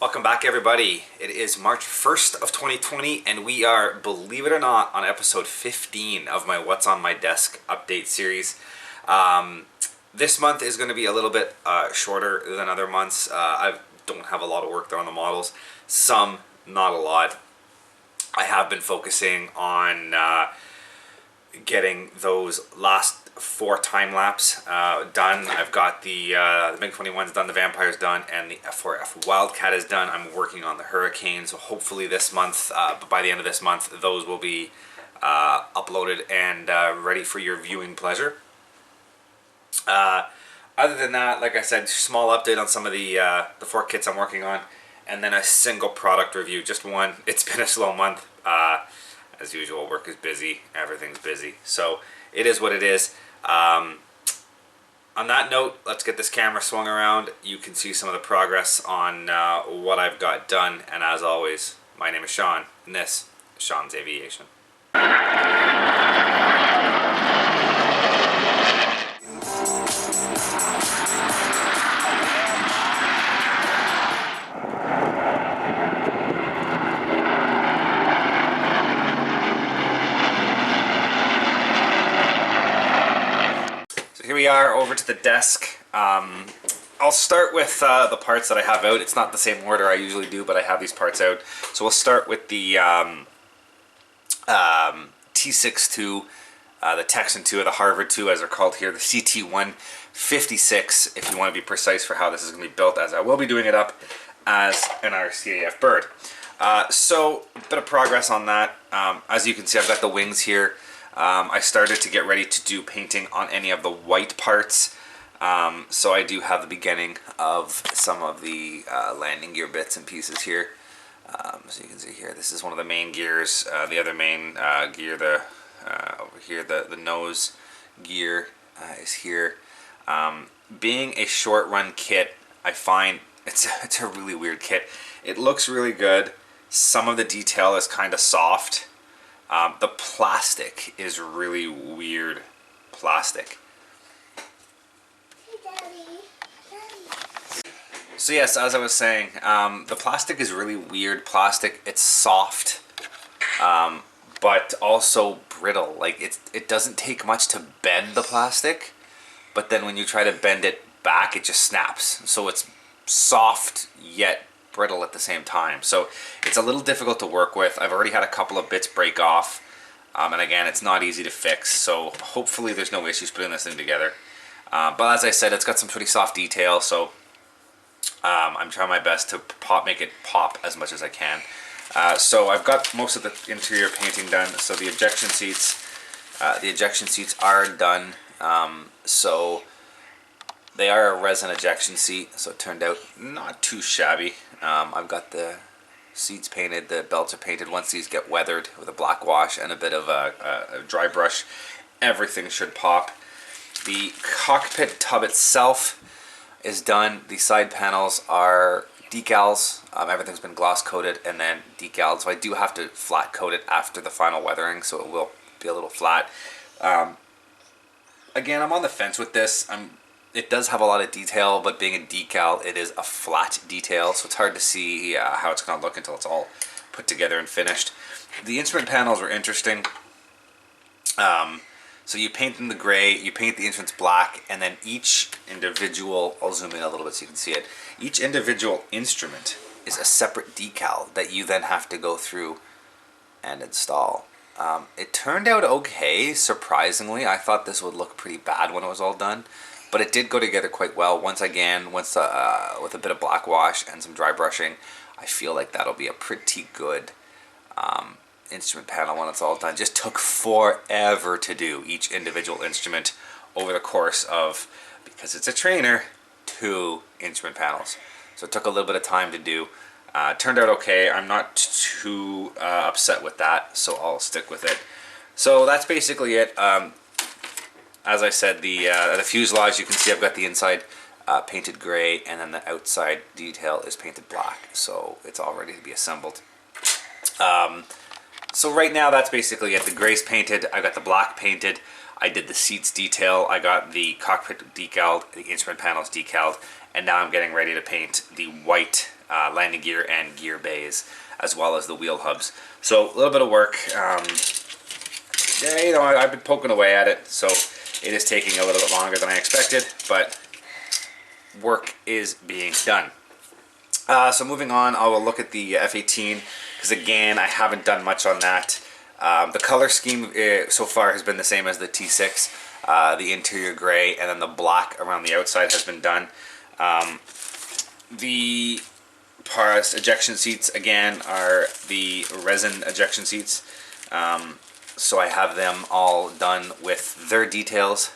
Welcome back, everybody. It is March 1st of 2020 and we are, believe it or not, on episode 15 of my What's on My Desk update series. This month is going to be a little bit shorter than other months. I don't have a lot of work there on the models. Some, not a lot. I have been focusing on getting those last 4 time-lapse done. I've got the MiG-21's done, the Vampire's done, and the F4F Wildcat is done. I'm working on the Hurricane, so hopefully this month, by the end of this month, those will be uploaded and ready for your viewing pleasure. Other than that, like I said, small update on some of the 4 kits I'm working on, and then a single product review, just one. It's been a slow month. As usual, work is busy, everything's busy, so it is what it is. On that note, let's get this camera swung around. You can see some of the progress on what I've got done, and as always, my name is Sean, and this is Sean's Aviation. Here we are over to the desk. I'll start with the parts that I have out. It's not the same order I usually do, but I have these parts out. So we'll start with the T-6II, the Texan II, or the Harvard II as they're called here, the CT-156, if you want to be precise for how this is going to be built, as I will be doing it up as an RCAF bird. So a bit of progress on that. As you can see, I've got the wings here. I started to get ready to do painting on any of the white parts, so I do have the beginning of some of the landing gear bits and pieces here. So you can see here, this is one of the main gears. The other main gear, over here, the nose gear is here. Being a short run kit, I find it's a really weird kit. It looks really good. Some of the detail is kind of soft. The plastic is really weird plastic. Hey, Daddy. So yes, as I was saying, the plastic is really weird plastic. It's soft, but also brittle. Like it doesn't take much to bend the plastic, but then when you try to bend it back, it just snaps. So it's soft yet brittle at the same time, so it's a little difficult to work with. I've already had a couple of bits break off, and again, it's not easy to fix, so hopefully there's no issues putting this thing together. But as I said, it's got some pretty soft detail, so I'm trying my best to make it pop as much as I can. So I've got most of the interior painting done. So the ejection seats are done. So they are a resin ejection seat, so it turned out not too shabby. I've got the seats painted, the belts are painted. Once these get weathered with a black wash and a bit of a dry brush, everything should pop. The cockpit tub itself is done. The side panels are decals. Everything's been gloss coated and then decaled, so I do have to flat coat it after the final weathering, so it will be a little flat. Again, I'm on the fence with this. It does have a lot of detail, but being a decal, it is a flat detail, so it's hard to see how it's going to look until it's all put together and finished. The instrument panels were interesting. So you paint them the gray, you paint the instruments black, and then each individual, I'll zoom in a little bit so you can see it, each individual instrument is a separate decal that you then have to go through and install. It turned out okay, surprisingly. I thought this would look pretty bad when it was all done. But it did go together quite well. Once with a bit of black wash and some dry brushing, I feel like that'll be a pretty good instrument panel when it's all done. Just took forever to do each individual instrument over the course of, because it's a trainer, 2 instrument panels. So it took a little bit of time to do. Turned out okay. I'm not too upset with that, so I'll stick with it. So that's basically it. As I said, the fuselage, you can see I've got the inside painted gray, and then the outside detail is painted black, so it's all ready to be assembled. So right now, that's basically it. The gray's painted, I got the black painted, I did the seats detail, I got the cockpit decaled, the instrument panels decaled, and now I'm getting ready to paint the white landing gear and gear bays, as well as the wheel hubs. So a little bit of work. Yeah, you know, I've been poking away at it, so it is taking a little bit longer than I expected, but work is being done. So moving on, I will look at the F-18, because again, I haven't done much on that. The color scheme so far has been the same as the T6. The interior gray and then the black around the outside has been done. The Paras ejection seats, again, are the resin ejection seats. So I have them all done with their details.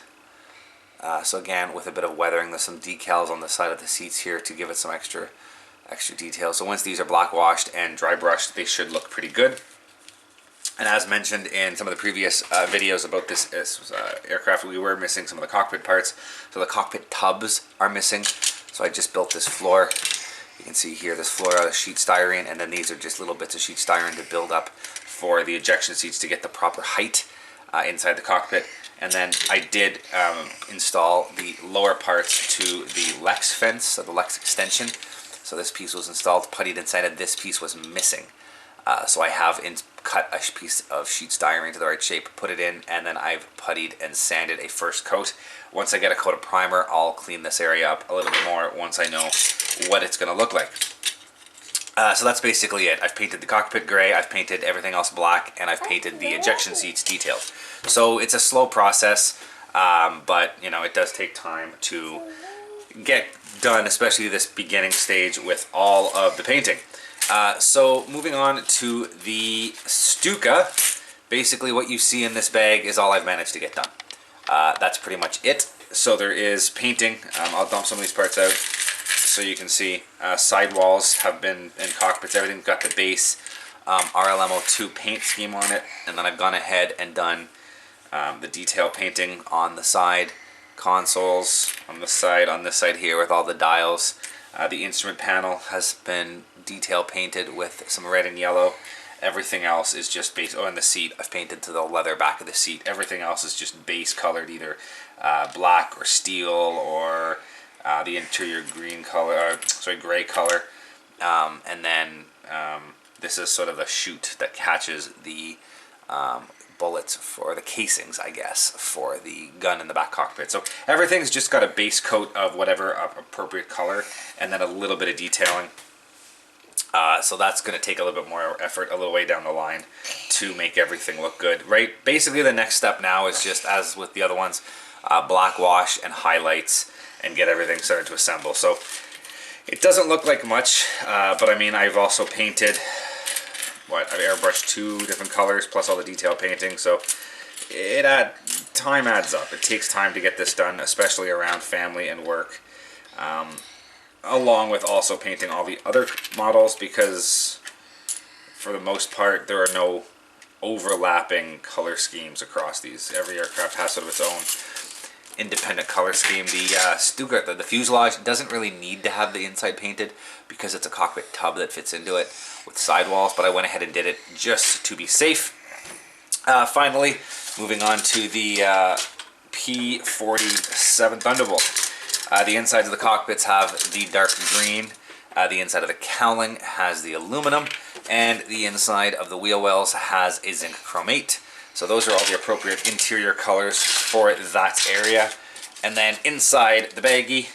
So again, with a bit of weathering, there's some decals on the side of the seats here to give it some extra detail. So once these are black washed and dry brushed, they should look pretty good. And as mentioned in some of the previous videos about this aircraft, we were missing some of the cockpit parts. So the cockpit tubs are missing. So I just built this floor. You can see here this floor out of sheet styrene, and then these are just little bits of sheet styrene to build up for the ejection seats to get the proper height inside the cockpit. And then I did install the lower parts to the Lex fence, so the Lex extension. So this piece was installed, puttied inside, and this piece was missing. So I have cut a piece of sheet styrene to the right shape, put it in, and then I've puttied and sanded a first coat. Once I get a coat of primer, I'll clean this area up a little bit more once I know what it's going to look like. So that's basically it. I've painted the cockpit gray, I've painted everything else black, and I've painted the ejection seats detailed. So it's a slow process, but you know, it does take time to get done, especially this beginning stage with all of the painting. So moving on to the Stuka, basically what you see in this bag is all I've managed to get done. That's pretty much it. So there is painting. I'll dump some of these parts out so you can see. Sidewalls have been in cockpits, everything's got the base RLMO2 paint scheme on it, and then I've gone ahead and done the detail painting on the side, consoles on the side, on this side here with all the dials. The instrument panel has been detail painted with some red and yellow. Everything else is just base. Oh, and the seat, I've painted to the leather back of the seat. Everything else is just base colored, either black or steel or the interior green color, gray color. And then this is sort of a chute that catches the bullets for the casings, I guess, for the gun in the back cockpit. So everything's just got a base coat of whatever appropriate color, and then a little bit of detailing. So that's going to take a little bit more effort a little way down the line to make everything look good. Right? Basically the next step now is just, as with the other ones, black wash and highlights and get everything started to assemble. So it doesn't look like much, but I mean, I've also painted, I've airbrushed 2 different colors plus all the detail painting, so time adds up. It takes time to get this done, especially around family and work. Along with also painting all the other models, because for the most part there are no overlapping color schemes across these. Every aircraft has sort of its own independent color scheme. The Stuka, the fuselage, doesn't really need to have the inside painted because it's a cockpit tub that fits into it with sidewalls, but I went ahead and did it just to be safe. Finally, moving on to the P-47 Thunderbolt. The insides of the cockpits have the dark green, the inside of the cowling has the aluminum, and the inside of the wheel wells has a zinc chromate. So those are all the appropriate interior colors for that area. And then inside the baggie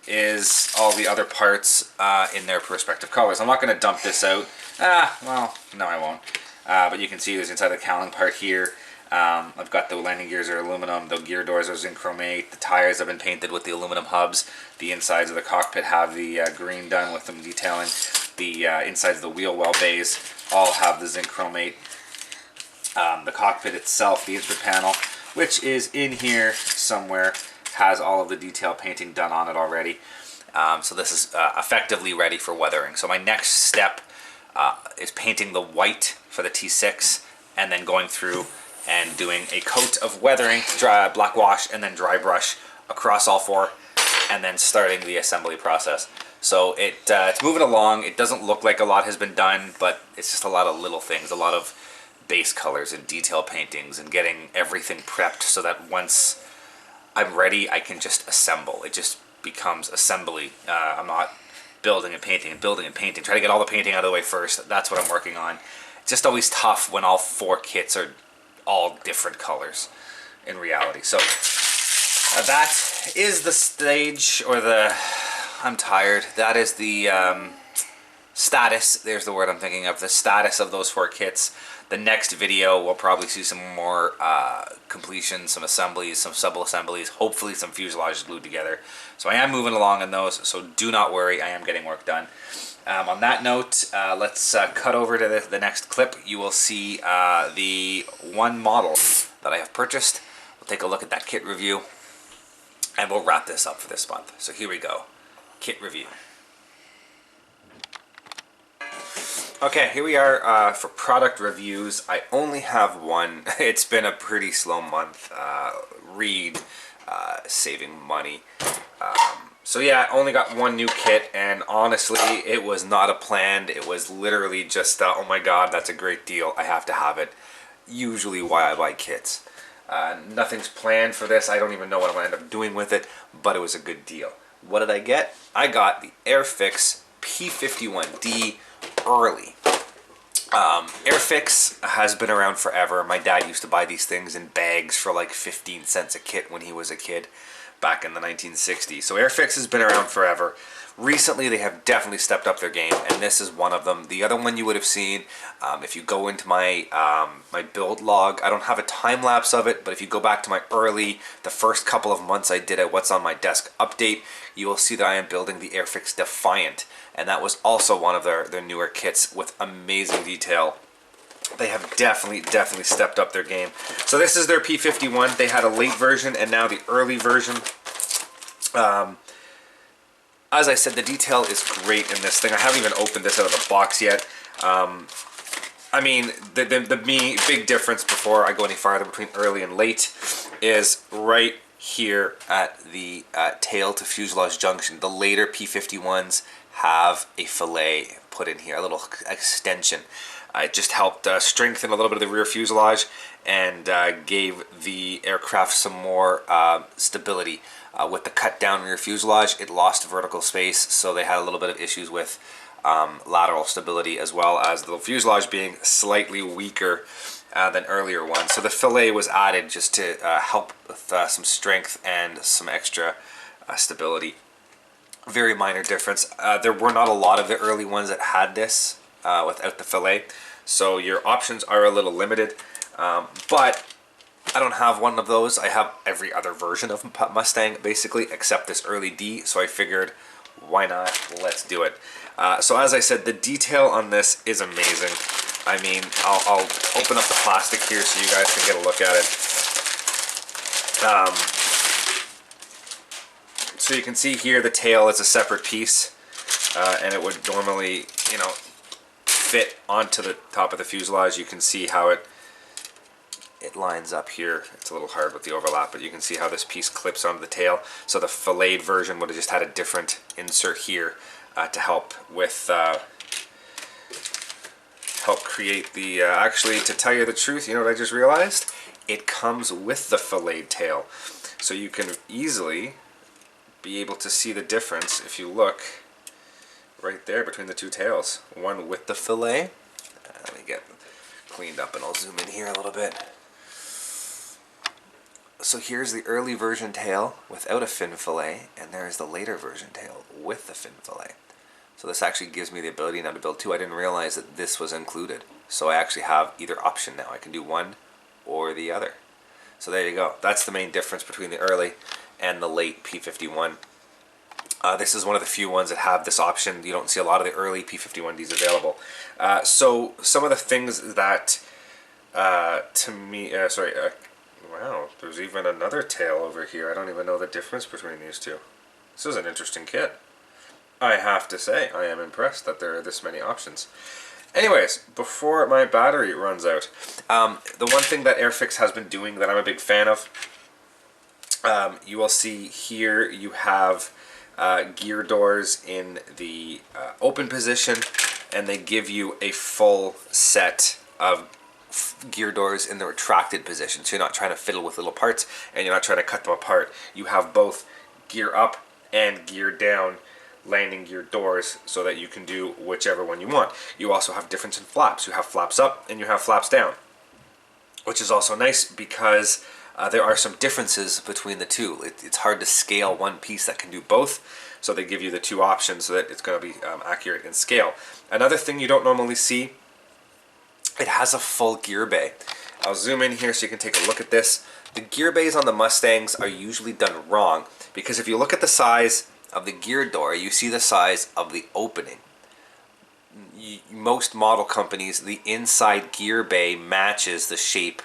is all the other parts in their respective colors. I'm not going to dump this out. Well, no I won't. But you can see there's inside the cowling part here. I've got the landing gears are aluminum, the gear doors are zinc chromate, the tires have been painted with the aluminum hubs, the insides of the cockpit have the green done with some detailing, the insides of the wheel well bays all have the zinc chromate. The cockpit itself, the instrument panel, which is in here somewhere, has all of the detail painting done on it already. So this is effectively ready for weathering. So my next step is painting the white for the T6 and then going through and doing a coat of weathering, black wash, and then dry brush across all 4, and then starting the assembly process. So it's moving along. It doesn't look like a lot has been done, but it's just a lot of little things, a lot of base colors and detail paintings and getting everything prepped so that once I'm ready, I can just assemble. It just becomes assembly. I'm not building and painting and building and painting. Try to get all the painting out of the way first. That's what I'm working on. It's just always tough when all 4 kits are all different colors in reality. So that is the stage, or the, I'm tired, that is the status, there's the word I'm thinking of, the status of those 4 kits. The next video we'll probably see some more completion, some assemblies, some sub-assemblies, hopefully some fuselages glued together. So I am moving along on those, so do not worry, I am getting work done. On that note, let's cut over to the next clip. You will see the one model that I have purchased. We'll take a look at that kit review, and we'll wrap this up for this month. So here we go, kit review. Okay, here we are for product reviews. I only have one. It's been a pretty slow month. Saving money. So yeah, I only got one new kit, and honestly, it was not a planned. It was literally just, oh my god, that's a great deal. I have to have it. Usually why I buy kits. Nothing's planned for this. I don't even know what I'm going to end up doing with it, but it was a good deal. What did I get? I got the Airfix P51D Early. Airfix has been around forever. My dad used to buy these things in bags for like 15 cents a kit when he was a kid back in the 1960s. So Airfix has been around forever. Recently they have definitely stepped up their game, and this is one of them. The other one you would have seen, if you go into my my build log, I don't have a time lapse of it, but if you go back to my the first couple of months I did a What's on My Desk update, you will see that I am building the Airfix Defiant, and that was also one of their newer kits with amazing detail. They have definitely stepped up their game. So this is their P51. They had a late version and now the early version. As I said, the detail is great in this thing. I haven't even opened this out of the box yet. I mean, the big difference before I go any farther between early and late is right here at the tail to fuselage junction. The later P51s have a fillet put in here, a little extension. It just helped strengthen a little bit of the rear fuselage and gave the aircraft some more stability. With the cut down rear fuselage, it lost vertical space, so they had a little bit of issues with lateral stability, as well as the fuselage being slightly weaker than earlier ones. So the fillet was added just to help with some strength and some extra stability. Very minor difference. There were not a lot of the early ones that had this without the fillet, so your options are a little limited, but I don't have one of those. I have every other version of Mustang basically except this early D, so I figured why not, let's do it. So as I said, the detail on this is amazing. I mean, I'll open up the plastic here so you guys can get a look at it. So you can see here the tail is a separate piece, and it would normally, you know, fit onto the top of the fuselage. You can see how it lines up here. It's a little hard with the overlap, but you can see how this piece clips onto the tail. So the filleted version would have just had a different insert here to help with help create the actually, to tell you the truth, you know what I just realized? It comes with the filleted tail, so you can easily be able to see the difference if you look right there between the two tails. One with the fillet. Let me get cleaned up and I'll zoom in here a little bit. So here's the early version tail without a fin fillet, and there's the later version tail with the fin fillet. So this actually gives me the ability now to build two. I didn't realize that this was included. So I actually have either option now. I can do one or the other. So there you go. That's the main difference between the early and the late P51. This is one of the few ones that have this option. You don't see a lot of the early P51Ds available. So some of the things that, to me, wow, there's even another tail over here. I don't even know the difference between these two. This is an interesting kit. I have to say, I am impressed that there are this many options. Anyways, before my battery runs out, the one thing that Airfix has been doing that I'm a big fan of, you will see here you have gear doors in the open position, and they give you a full set of gear doors in the retracted position, so you're not trying to fiddle with little parts and you're not trying to cut them apart. You have both gear up and gear down landing gear doors so that you can do whichever one you want. You also have difference in flaps. You have flaps up and you have flaps down, which is also nice because there are some differences between the two. It's hard to scale one piece that can do both, so they give you the two options so that it's going to be accurate in scale. Another thing you don't normally see, it has a full gear bay. I'll zoom in here so you can take a look at this. The gear bays on the Mustangs are usually done wrong, because if you look at the size of the gear door, you see the size of the opening. Most model companies, the inside gear bay matches the shape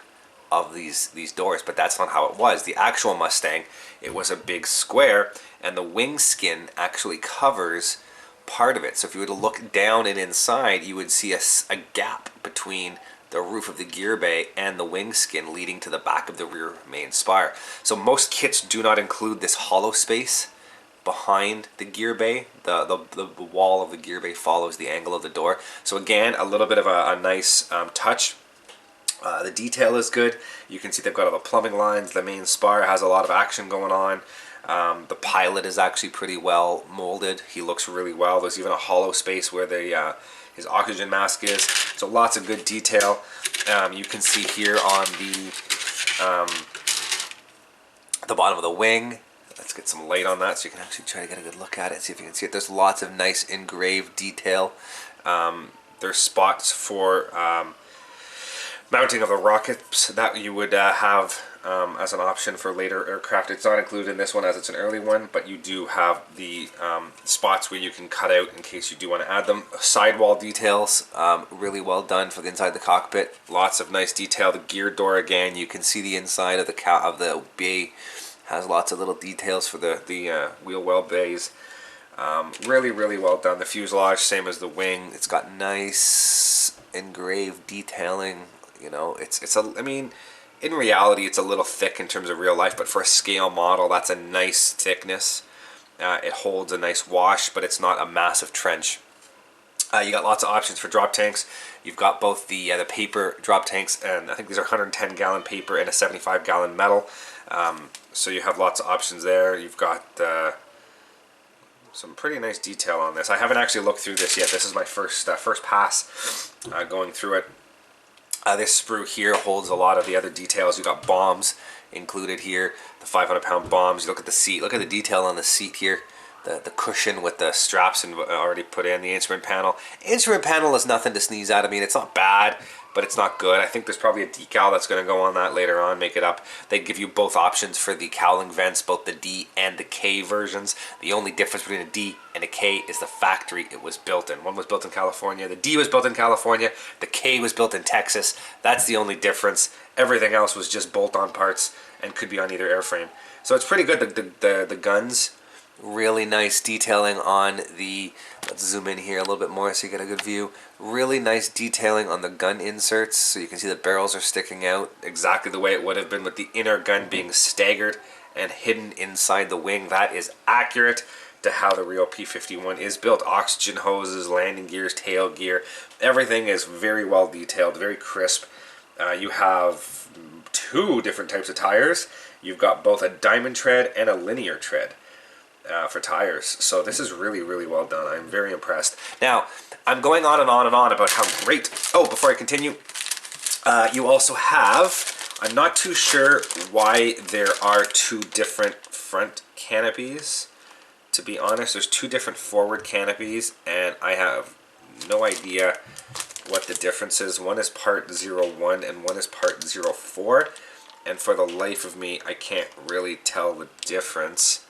of these doors, but that's not how it was. The actual Mustang, it was a big square, and the wing skin actually covers part of it. So if you were to look down and inside, you would see a gap between the roof of the gear bay and the wing skin leading to the back of the rear main spire. So most kits do not include this hollow space behind the gear bay. The wall of the gear bay follows the angle of the door. So again, a little bit of a nice touch. The detail is good. You can see they've got all the plumbing lines. The main spire has a lot of action going on. The pilot is actually pretty well molded. He looks really well. There's even a hollow space where his oxygen mask is. So lots of good detail. You can see here on the bottom of the wing. Let's get some light on that so you can actually try to get a good look at it. See if you can see it. There's lots of nice engraved detail. There's spots for mounting of the rockets that you would have as an option for later aircraft. It's not included in this one as it's an early one, but you do have the spots where you can cut out in case you do want to add them. Sidewall details, really well done for the inside of the cockpit. Lots of nice detail. The gear door, again, you can see the inside of the bay has lots of little details for the wheel well bays. Really, really well done. The fuselage, same as the wing. It's got nice engraved detailing. You know, I mean, in reality, it's a little thick in terms of real life, but for a scale model, that's a nice thickness. It holds a nice wash, but it's not a massive trench. You got lots of options for drop tanks. You've got both the paper drop tanks, and I think these are 110-gallon paper and a 75-gallon metal. So you have lots of options there. You've got some pretty nice detail on this. I haven't actually looked through this yet. This is my first pass going through it. This sprue here holds a lot of the other details. You've got bombs included here, the 500-pound bombs. You look at the seat. Look at the detail on the seat here. The cushion with the straps and already put in. The instrument panel. Instrument panel is nothing to sneeze at. I mean, it's not bad, but it's not good. I think there's probably a decal that's going to go on that later on, make it up. They give you both options for the cowling vents, both the D and the K versions. The only difference between a D and a K is the factory it was built in. One was built in California. The D was built in California. The K was built in Texas. That's the only difference. Everything else was just bolt-on parts and could be on either airframe. So it's pretty good. The guns, really nice detailing on the, let's zoom in here a little bit more so you get a good view. Really nice detailing on the gun inserts, so you can see the barrels are sticking out exactly the way it would have been, with the inner gun being staggered and hidden inside the wing. That is accurate to how the real P-51 is built. Oxygen hoses, landing gears, tail gear, everything is very well detailed, very crisp. You have two different types of tires. You've got both a diamond tread and a linear tread for tires. So this is really, really well done. I'm very impressed. Now, I'm going on and on and on about how great... Oh, before I continue, you also have... I'm not too sure why there are two different front canopies. To be honest, there's two different forward canopies, and I have no idea what the difference is. One is part 01 and one is part 04. And for the life of me, I can't really tell the difference.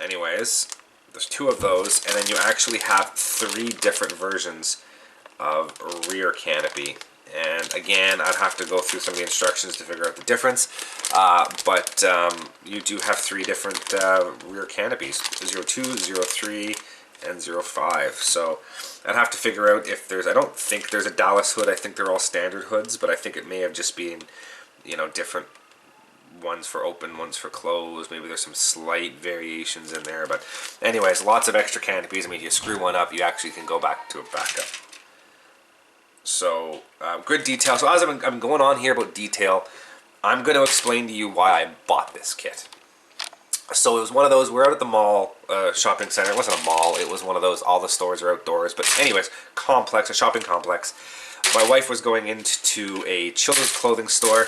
Anyways, there's two of those, and then you actually have three different versions of rear canopy. And again, I'd have to go through some of the instructions to figure out the difference, but you do have three different rear canopies, 02, 03, and 05. So I'd have to figure out if there's, I don't think there's a Dallas hood. I think they're all standard hoods, but I think it may have just been, you know, different ones for open, ones for closed. Maybe there's some slight variations in there, but anyways, lots of extra canopies. I mean, if you screw one up, you actually can go back to a backup. So good detail. So as I'm going on here about detail, I'm going to explain to you why I bought this kit. So it was one of those, we're out at the mall, shopping center. It wasn't a mall, it was one of those, all the stores are outdoors. But anyways, complex, a shopping complex. My wife was going into a children's clothing store,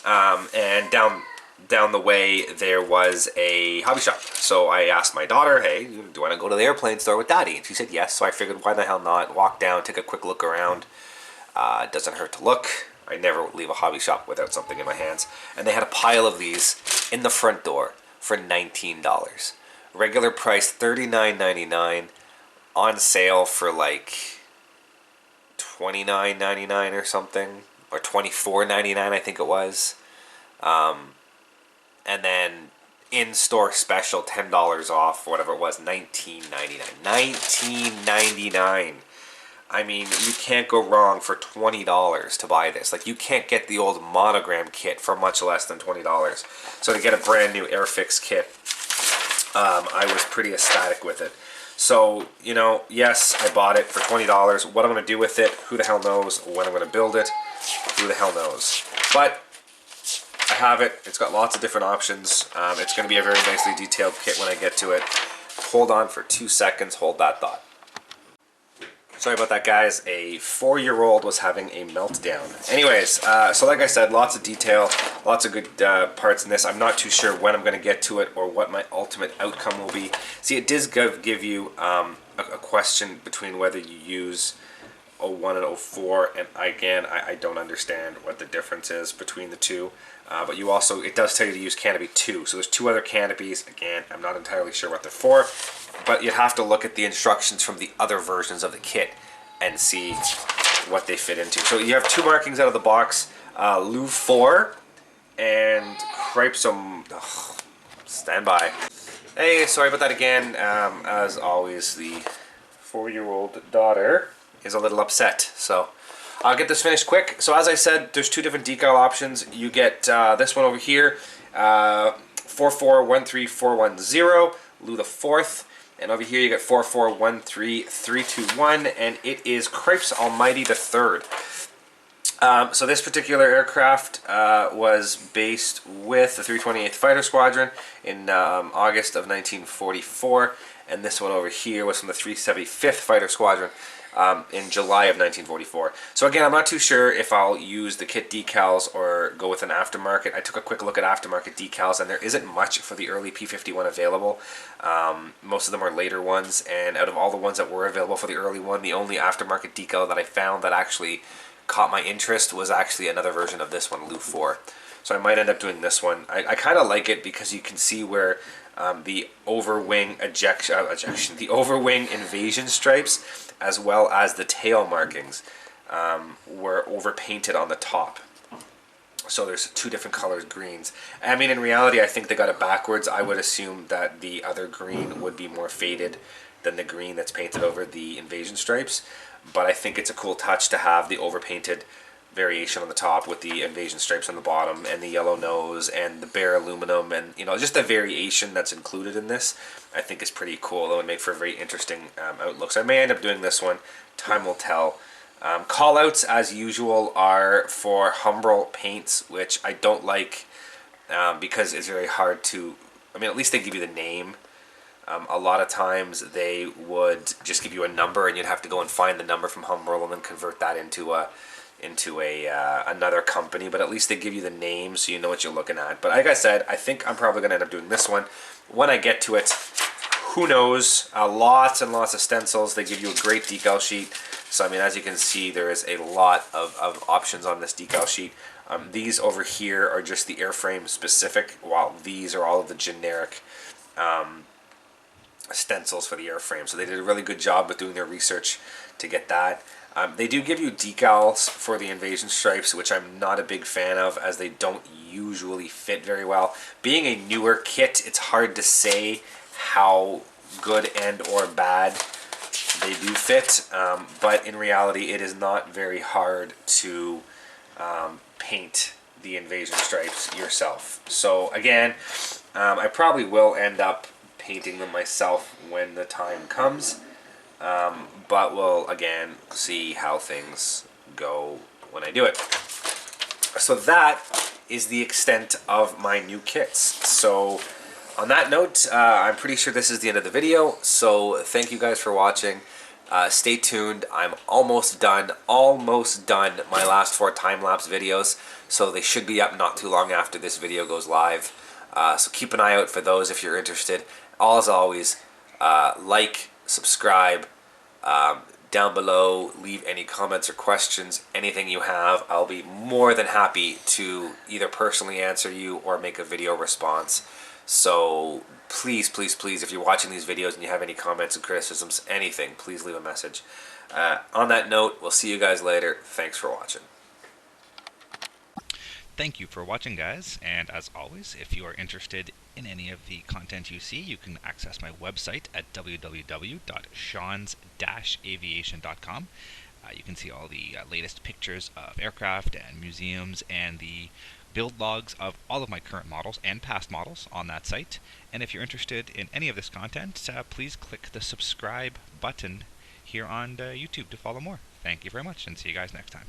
and down the way there was a hobby shop. So I asked my daughter, hey, do you want to go to the airplane store with Daddy? And she said yes, so I figured why the hell not, walk down, take a quick look around. It doesn't hurt to look. I never leave a hobby shop without something in my hands. And they had a pile of these in the front door for $19. Regular price $39.99, on sale for like $29.99 or something, or $24.99 I think it was. And then in-store special, $10 off, whatever it was, $19.99. $19.99. I mean, you can't go wrong for $20 to buy this. Like, you can't get the old Monogram kit for much less than $20. So to get a brand new Airfix kit, I was pretty ecstatic with it. So, you know, yes, I bought it for $20. What I'm going to do with it, who the hell knows. When I'm going to build it, who the hell knows. But I have it. It's got lots of different options. It's going to be a very nicely detailed kit when I get to it. Hold on for 2 seconds. Hold that thought. Sorry about that, guys. A 4-year-old was having a meltdown. Anyways, so like I said, lots of detail, lots of good parts in this. I'm not too sure when I'm going to get to it or what my ultimate outcome will be. See, it does give you a question between whether you use 01 and 04, and again, I don't understand what the difference is between the two. But you also, it does tell you to use canopy 2. So there's 2 other canopies. Again, I'm not entirely sure what they're for, but you'd have to look at the instructions from the other versions of the kit and see what they fit into. So you have 2 markings out of the box, Lou 4 and Cripesum. Stand by. Hey, sorry about that again. As always, the 4-year-old daughter is a little upset, so I'll get this finished quick. So as I said, there's 2 different decal options. You get this one over here, 4413410, Lou the 4th, and over here you get 4413321, and it is Cripes Almighty the 3rd. So this particular aircraft was based with the 328th Fighter Squadron in August of 1944, and this one over here was from the 375th Fighter Squadron in July of 1944. So again, I'm not too sure if I'll use the kit decals or go with an aftermarket. I took a quick look at aftermarket decals, and there isn't much for the early P-51 available. Most of them are later ones, and out of all the ones that were available for the early one, the only aftermarket decal that I found that actually caught my interest was actually another version of this one, Lou 4. So I might end up doing this one. I kind of like it because you can see where the overwing the overwing invasion stripes, as well as the tail markings, were overpainted on the top. So there's 2 different colors, greens. I mean, in reality, I think they got it backwards. I would assume that the other green would be more faded than the green that's painted over the invasion stripes. But I think it's a cool touch to have the overpainted variation on the top with the invasion stripes on the bottom, and the yellow nose and the bare aluminum, and you know, just the variation that's included in this I think is pretty cool. It would make for a very interesting outlook. So I may end up doing this one. Time will tell. Call outs as usual are for Humbrol paints, which I don't like because it's very hard to, I mean, at least they give you the name. A lot of times they would just give you a number and you'd have to go and find the number from Humbrol and then convert that into another company, but at least they give you the name so you know what you're looking at. But like I said, I think I'm probably going to end up doing this one when I get to it. Who knows? Lots and lots of stencils. They give you a great decal sheet. So I mean, as you can see, there is a lot of options on this decal sheet. These over here are just the airframe specific, while these are all of the generic stencils for the airframe. So they did a really good job with doing their research to get that. They do give you decals for the invasion stripes, which I'm not a big fan of, as they don't usually fit very well. Being a newer kit, it's hard to say how good and or bad they do fit, but in reality it is not very hard to paint the invasion stripes yourself. So again, I probably will end up painting them myself when the time comes, but we'll again see how things go when I do it. So that is the extent of my new kits. So On that note, I'm pretty sure this is the end of the video, so thank you guys for watching. Stay tuned. I'm almost done my last 4 time-lapse videos, so they should be up not too long after this video goes live. So keep an eye out for those if you're interested. As always, like, subscribe, down below, leave any comments or questions, anything you have. I'll be more than happy to either personally answer you or make a video response. So please, please, please, if you're watching these videos and you have any comments and criticisms, anything, please leave a message. On that note, we'll see you guys later. Thanks for watching. Thank you for watching, guys, and as always, if you are interested in any of the content you see, you can access my website at www.seans-aviation.com. You can see all the latest pictures of aircraft and museums and the build logs of all of my current models and past models on that site. And if you're interested in any of this content, please click the subscribe button here on YouTube to follow more. Thank you very much, and see you guys next time.